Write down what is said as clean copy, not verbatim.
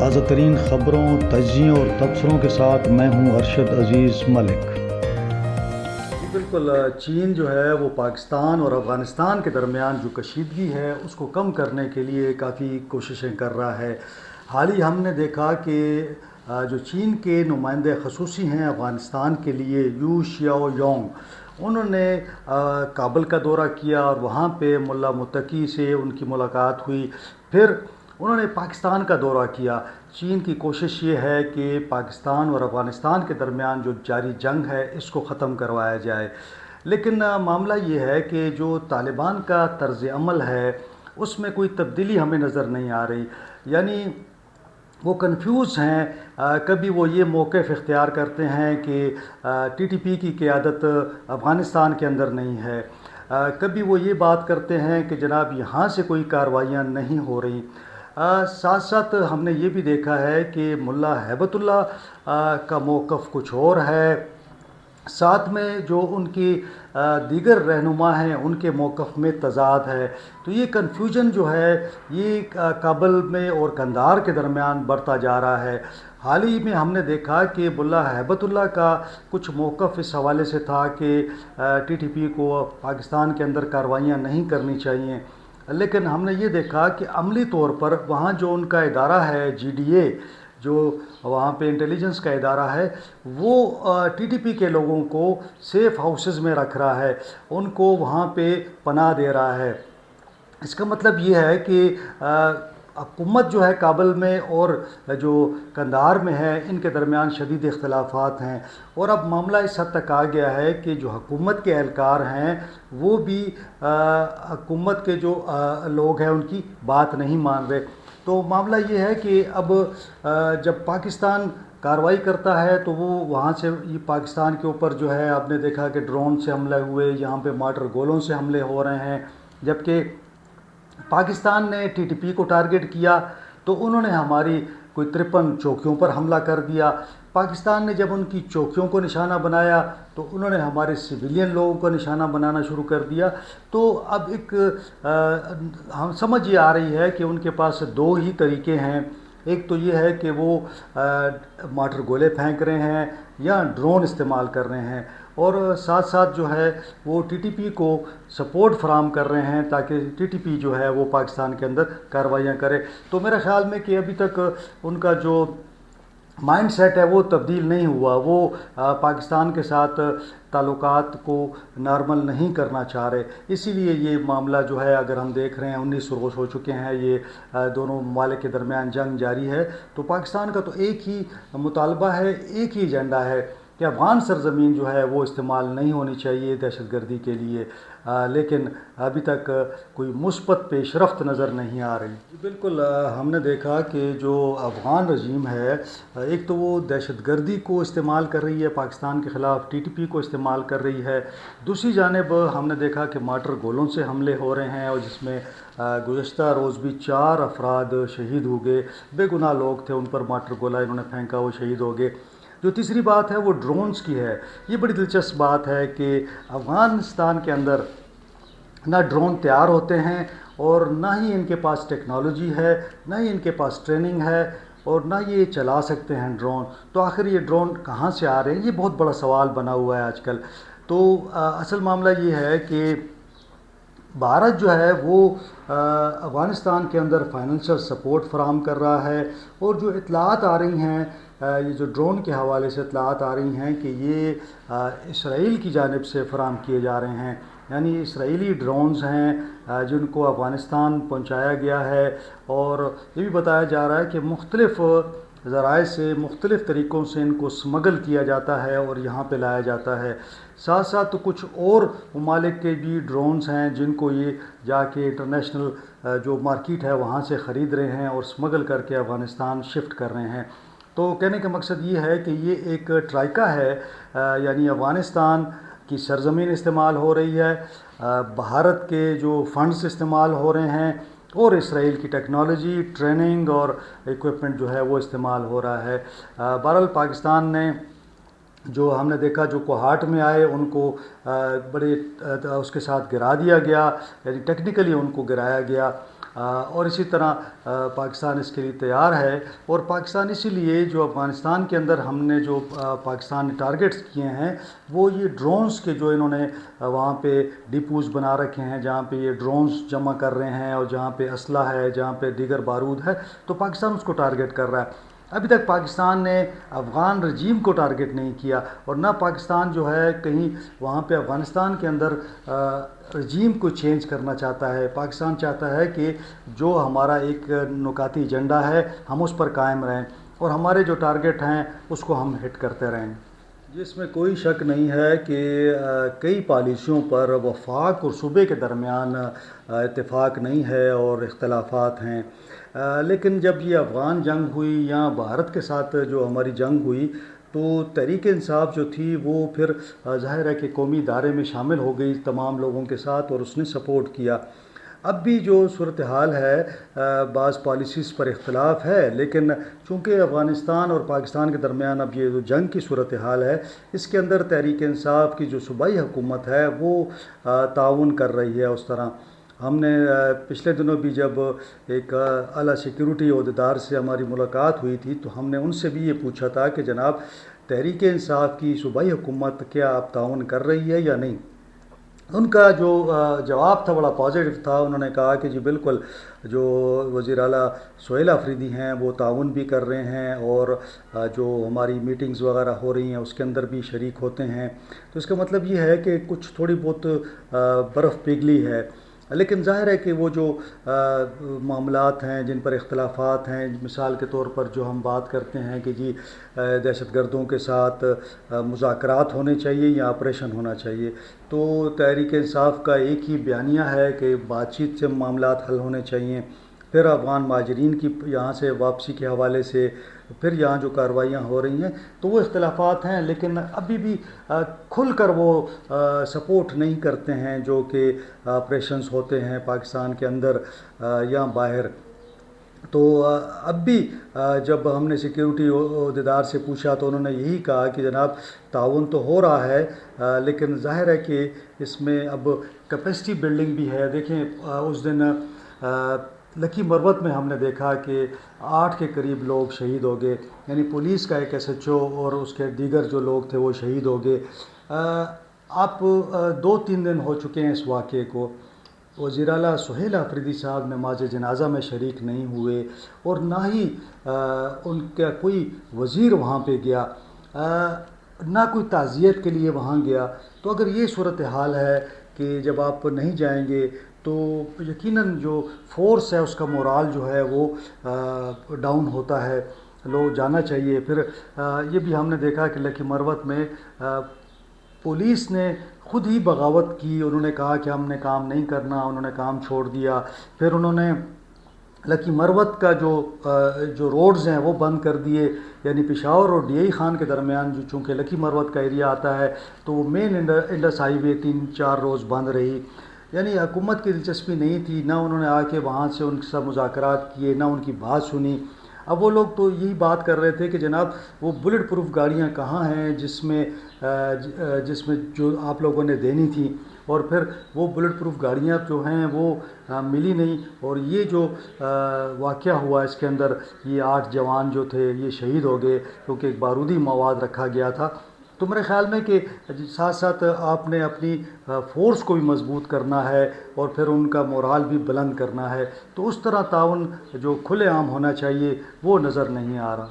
تازہ ترین خبروں، تجزیوں اور تبصروں کے ساتھ میں ہوں ارشد عزیز ملک۔ بالکل، چین جو ہے وہ پاکستان اور افغانستان کے درمیان جو کشیدگی ہے اس کو کم کرنے کے لیے کافی کوششیں کر رہا ہے۔ حال ہی ہم نے دیکھا کہ جو چین کے نمائندے خصوصی ہیں افغانستان کے لیے، یو شیاو یونگ، انہوں نے کابل کا دورہ کیا اور وہاں پہ ملا متقی سے ان کی ملاقات ہوئی۔ پھر انہوں نے پاکستان کا دورہ کیا۔ چین کی کوشش یہ ہے کہ پاکستان اور افغانستان کے درمیان جو جاری جنگ ہے اس کو ختم کروایا جائے، لیکن معاملہ یہ ہے کہ جو طالبان کا طرز عمل ہے اس میں کوئی تبدیلی ہمیں نظر نہیں آ رہی، یعنی وہ کنفیوز ہیں۔ کبھی وہ یہ موقف اختیار کرتے ہیں کہ ٹی ٹی پی کی قیادت افغانستان کے اندر نہیں ہے، کبھی وہ یہ بات کرتے ہیں کہ جناب یہاں سے کوئی کارروائیاں نہیں ہو رہی۔ ساتھ ساتھ ہم نے یہ بھی دیکھا ہے کہ ملا ہیبت اللہ کا موقف کچھ اور ہے، ساتھ میں جو ان کی دیگر رہنما ہیں ان کے موقف میں تضاد ہے۔ تو یہ کنفیوژن جو ہے یہ کابل میں اور قندھار کے درمیان بڑھتا جا رہا ہے۔ حال ہی میں ہم نے دیکھا کہ ملا ہیبت اللہ کا کچھ موقف اس حوالے سے تھا کہ ٹی ٹی پی کو پاکستان کے اندر کارروائیاں نہیں کرنی چاہیے، لیکن ہم نے یہ دیکھا کہ عملی طور پر وہاں جو ان کا ادارہ ہے جی ڈی اے، جو وہاں پہ انٹیلیجنس کا ادارہ ہے، وہ ٹی ٹی پی کے لوگوں کو سیف ہاؤسز میں رکھ رہا ہے، ان کو وہاں پہ پناہ دے رہا ہے۔ اس کا مطلب یہ ہے کہ حکومت جو ہے کابل میں اور جو قندھار میں ہے ان کے درمیان شدید اختلافات ہیں، اور اب معاملہ اس حد تک آ گیا ہے کہ جو حکومت کے اہلکار ہیں وہ بھی حکومت کے جو لوگ ہیں ان کی بات نہیں مان رہے۔ تو معاملہ یہ ہے کہ اب جب پاکستان کارروائی کرتا ہے تو وہ وہاں سے یہ پاکستان کے اوپر جو ہے آپ نے دیکھا کہ ڈرون سے حملے ہوئے، یہاں پہ مارٹر گولوں سے حملے ہو رہے ہیں، جبکہ پاکستان نے ٹی ٹی پی کو ٹارگٹ کیا تو انہوں نے ہماری کوئی 53 چوکیوں پر حملہ کر دیا۔ پاکستان نے جب ان کی چوکیوں کو نشانہ بنایا تو انہوں نے ہمارے سویلین لوگوں کو نشانہ بنانا شروع کر دیا۔ تو اب ایک ہم سمجھ یہ آ رہی ہے کہ ان کے پاس دو ہی طریقے ہیں، ایک تو یہ ہے کہ وہ مارٹر گولے پھینک رہے ہیں یا ڈرون استعمال کر رہے ہیں، اور ساتھ ساتھ جو ہے وہ ٹی ٹی پی کو سپورٹ فراہم کر رہے ہیں تاکہ ٹی ٹی پی جو ہے وہ پاکستان کے اندر کارروائیاں کرے۔ تو میرا خیال میں کہ ابھی تک ان کا جو مائنڈ سیٹ ہے وہ تبدیل نہیں ہوا، وہ پاکستان کے ساتھ تعلقات کو نارمل نہیں کرنا چاہ رہے، اسی لیے یہ معاملہ جو ہے اگر ہم دیکھ رہے ہیں 19 روز ہو چکے ہیں یہ دونوں ممالک کے درمیان جنگ جاری ہے۔ تو پاکستان کا تو ایک ہی مطالبہ ہے، ایک ہی ایجنڈا ہے کہ افغان سرزمین جو ہے وہ استعمال نہیں ہونی چاہیے دہشت گردی کے لیے، لیکن ابھی تک کوئی مثبت پیش رفت نظر نہیں آ رہی۔ بالکل، ہم نے دیکھا کہ جو افغان رژیم ہے ایک تو وہ دہشت گردی کو استعمال کر رہی ہے، پاکستان کے خلاف ٹی ٹی پی کو استعمال کر رہی ہے، دوسری جانب ہم نے دیکھا کہ مارٹر گولوں سے حملے ہو رہے ہیں، اور جس میں گزشتہ روز بھی 4 افراد شہید ہو گئے، بے گناہ لوگ تھے، ان پر مارٹر گولہ انہوں نے پھینکا، وہ شہید ہو گئے۔ جو تیسری بات ہے وہ ڈرونز کی ہے۔ یہ بڑی دلچسپ بات ہے کہ افغانستان کے اندر نہ ڈرون تیار ہوتے ہیں، اور نہ ہی ان کے پاس ٹیکنالوجی ہے، نہ ہی ان کے پاس ٹریننگ ہے، اور نہ یہ چلا سکتے ہیں ڈرون۔ تو آخر یہ ڈرون کہاں سے آ رہے ہیں، یہ بہت بڑا سوال بنا ہوا ہے آج کل۔ تو اصل معاملہ یہ ہے کہ بھارت جو ہے وہ افغانستان کے اندر فائنینشیل سپورٹ فراہم کر رہا ہے، اور جو اطلاعات آ رہی ہیں، یہ جو ڈرون کے حوالے سے اطلاعات آ رہی ہیں کہ یہ اسرائیل کی جانب سے فراہم کیے جا رہے ہیں، یعنی اسرائیلی ڈرونز ہیں جن کو افغانستان پہنچایا گیا ہے، اور یہ بھی بتایا جا رہا ہے کہ مختلف ذرائع سے، مختلف طریقوں سے ان کو سمگل کیا جاتا ہے اور یہاں پہ لایا جاتا ہے۔ ساتھ ساتھ کچھ اور ممالک کے بھی ڈرونز ہیں جن کو یہ جا کے انٹرنیشنل جو مارکیٹ ہے وہاں سے خرید رہے ہیں اور سمگل کر کے افغانستان شفٹ کر رہے ہیں۔ تو کہنے کا مقصد یہ ہے کہ یہ ایک ٹرائکا ہے، یعنی افغانستان کی سرزمین استعمال ہو رہی ہے، بھارت کے جو فنڈز استعمال ہو رہے ہیں، اور اسرائیل کی ٹیکنالوجی، ٹریننگ اور ایکوپمنٹ جو ہے وہ استعمال ہو رہا ہے۔ بہرحال پاکستان نے جو ہم نے دیکھا جو کوہاٹ میں آئے ان کو بڑے اس کے ساتھ گرا دیا گیا، یعنی ٹیکنیکلی ان کو گرایا گیا۔ اور اسی طرح پاکستان اس کے لیے تیار ہے. اور پاکستان اسی لیے جو افغانستان کے اندر ہم نے جو پاکستان نے ٹارگٹس کیے ہیں وہ یہ ڈرونز کے جو انہوں نے وہاں پہ ڈپوز بنا رکھے ہیں جہاں پہ یہ ڈرونز جمع کر رہے ہیں اور جہاں پہ اسلحہ ہے جہاں پہ دیگر بارود ہے تو پاکستان اس کو ٹارگٹ کر رہا ہے. ابھی تک پاکستان نے افغان رجیم کو ٹارگٹ نہیں کیا اور نہ پاکستان جو ہے کہیں وہاں پہ افغانستان کے اندر رجیم کو چینج کرنا چاہتا ہے. پاکستان چاہتا ہے کہ جو ہمارا ایک نکاتی ایجنڈا ہے ہم اس پر قائم رہیں اور ہمارے جو ٹارگٹ ہیں اس کو ہم ہٹ کرتے رہیں. جس میں کوئی شک نہیں ہے کہ کئی پالیسیوں پر وفاق اور صوبے کے درمیان اتفاق نہیں ہے اور اختلافات ہیں. لیکن جب یہ افغان جنگ ہوئی یا بھارت کے ساتھ جو ہماری جنگ ہوئی تو تحریک انصاف جو تھی وہ پھر ظاہر ہے کہ قومی ادارے میں شامل ہو گئی تمام لوگوں کے ساتھ اور اس نے سپورٹ کیا. اب بھی جو صورتحال ہے بعض پالیسیز پر اختلاف ہے لیکن چونکہ افغانستان اور پاکستان کے درمیان اب یہ جو جنگ کی صورتحال ہے اس کے اندر تحریک انصاف کی جو صوبائی حکومت ہے وہ تعاون کر رہی ہے. اس طرح ہم نے پچھلے دنوں بھی جب ایک اعلیٰ سیکیورٹی عہدیدار سے ہماری ملاقات ہوئی تھی تو ہم نے ان سے بھی یہ پوچھا تھا کہ جناب تحریک انصاف کی صوبائی حکومت کیا آپ تعاون کر رہی ہے یا نہیں. ان کا جو جواب تھا بڑا پازیٹیو تھا. انہوں نے کہا کہ جی بالکل جو وزیر اعلیٰ سہیل آفریدی ہیں وہ تعاون بھی کر رہے ہیں اور جو ہماری میٹنگز وغیرہ ہو رہی ہیں اس کے اندر بھی شریک ہوتے ہیں. تو اس کا مطلب یہ ہے کہ کچھ تھوڑی بہت برف پگھلی ہے. لیکن ظاہر ہے کہ وہ جو معاملات ہیں جن پر اختلافات ہیں مثال کے طور پر جو ہم بات کرتے ہیں کہ جی دہشت گردوں کے ساتھ مذاکرات ہونے چاہیے یا آپریشن ہونا چاہیے تو تحریک انصاف کا ایک ہی بیانیہ ہے کہ بات چیت سے معاملات حل ہونے چاہیے. پھر افغان مہاجرین کی یہاں سے واپسی کے حوالے سے پھر یہاں جو کارروائیاں ہو رہی ہیں تو وہ اختلافات ہیں لیکن ابھی بھی کھل کر وہ سپورٹ نہیں کرتے ہیں جو کہ آپریشنز ہوتے ہیں پاکستان کے اندر یا باہر. تو اب بھی جب ہم نے سیکیورٹی عہدیدار سے پوچھا تو انہوں نے یہی کہا کہ جناب تعاون تو ہو رہا ہے لیکن ظاہر ہے کہ اس میں اب کیپیسٹی بلڈنگ بھی ہے. دیکھیں اس دن لکی مروت میں ہم نے دیکھا کہ 8 کے قریب لوگ شہید ہو گئے یعنی پولیس کا ایک SHO اور اس کے دیگر جو لوگ تھے وہ شہید ہو گئے. آپ 2-3 دن ہو چکے ہیں اس واقعے کو. وزیر اعلیٰ سہیل آفریدی صاحب نماز جنازہ میں شریک نہیں ہوئے اور نہ ہی ان کا کوئی وزیر وہاں پہ گیا نہ کوئی تعزیت کے لیے وہاں گیا. تو اگر یہ صورتحال ہے کہ جب آپ نہیں جائیں گے تو یقیناً جو فورس ہے اس کا مورال جو ہے وہ ڈاؤن ہوتا ہے. لوگ جانا چاہیے. پھر یہ بھی ہم نے دیکھا کہ لکی مروت میں پولیس نے خود ہی بغاوت کی. انہوں نے کہا کہ ہم نے کام نہیں کرنا, انہوں نے کام چھوڑ دیا. پھر انہوں نے لکی مروت کا جو روڈز ہیں وہ بند کر دیے یعنی پشاور اور DI خان کے درمیان جو چونکہ لکی مروت کا ایریا آتا ہے تو وہ مین انڈس ہائی وے 3-4 روز بند رہی. یعنی حکومت کی دلچسپی نہیں تھی, نہ انہوں نے آ کے وہاں سے ان کے ساتھ مذاکرات کیے نہ ان کی بات سنی. اب وہ لوگ تو یہی بات کر رہے تھے کہ جناب وہ بلٹ پروف گاڑیاں کہاں ہیں جس میں جو آپ لوگوں نے دینی تھیں اور پھر وہ بلٹ پروف گاڑیاں جو ہیں وہ ملی نہیں. اور یہ جو واقعہ ہوا اس کے اندر یہ 8 جوان جو تھے یہ شہید ہو گئے کیونکہ ایک بارودی مواد رکھا گیا تھا. تو میرے خیال میں کہ ساتھ ساتھ آپ نے اپنی فورس کو بھی مضبوط کرنا ہے اور پھر ان کا مورال بھی بلند کرنا ہے. تو اس طرح تعاون جو کھلے عام ہونا چاہیے وہ نظر نہیں آ رہا.